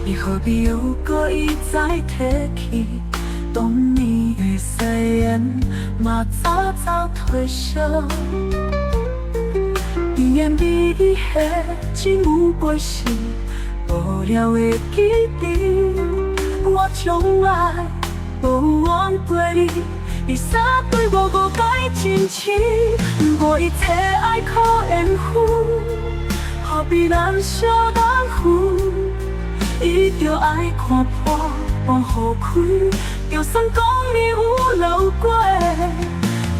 你何必又故意再提起？当年的誓言嘛早早褪色，语言美丽的只有过时无聊的记忆。我从来无忘过你，你三对我无解真情，我一切爱靠缘分，何必咱相负？伊着爱看破往后开，就算讲你有流过，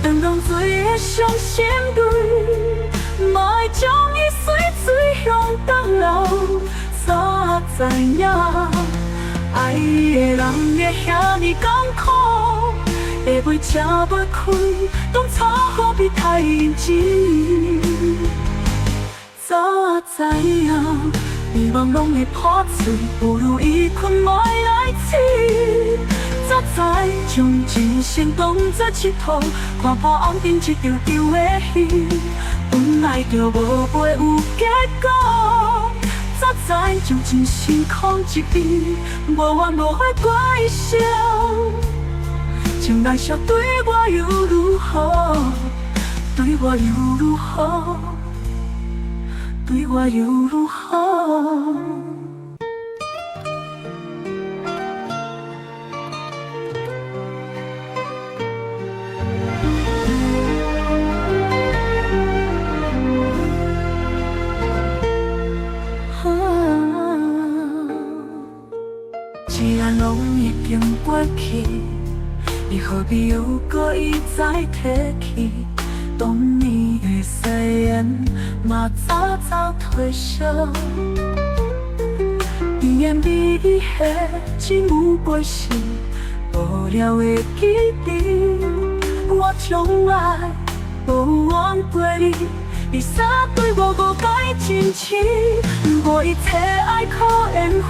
长浪水的伤心泪，嘛会将伊随水向东流。早知影爱的人会遐尼艰苦，下杯吃不开，当初何必太认真？早知影美梦拢会破碎，不如一困埋来醒。早知将真心当作佚佗，看破红尘一场场的戏，本来就无会有结果。早知将真心放一边，无怨无悔怪笑，情难消对我又如何？对我又如何？对我又如何？既然拢已经过去，你何必又故意再提起？当年的誓言嘛早早褪色，语言美丽的只有过时无聊的记忆。我从来无忘过你，你三对我无解真情，我一切爱靠缘分，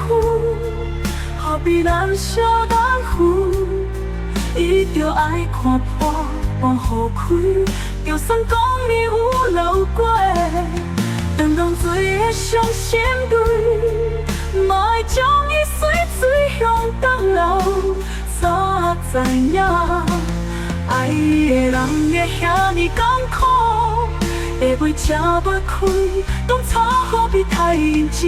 何必咱相负？伊着爱看破往后开，就算讲你有流过，长浪水的伤心泪，嘛会将伊随水向东流。早知影爱的人会遐尼艰苦，下杯吃不开，当初何必太认真？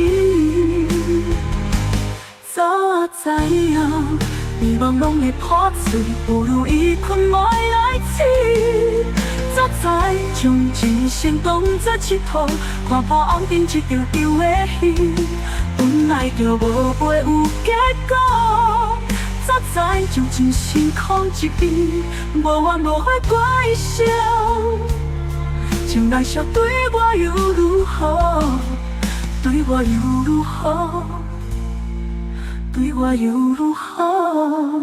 早知影美梦拢会破碎，不如一困埋来醒。早知将真心当作佚佗，看破红尘一场场的戏，本来就无会有结果。早知将真心放一边，无怨无悔怪笑，情难消对我又如何？对我又如何？对我又如何？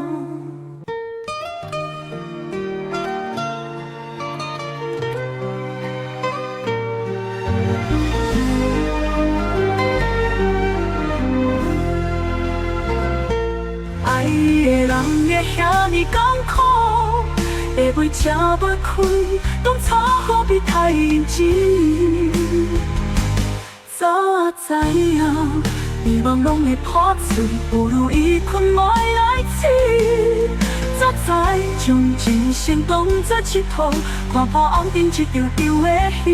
爱的人会遐尼艰苦，下杯吃不开，当初何必太认真？早知影美梦拢会破碎，不如一困埋来醒。早知将真心当作佚佗，看破红尘一场场的戏，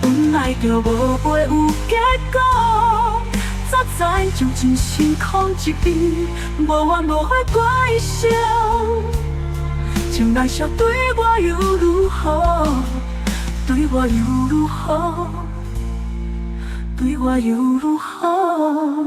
本来就无会有结果。早知将真心放一边，无怨无悔怪笑，情难消对我又如何？对我又如何？对我又如何？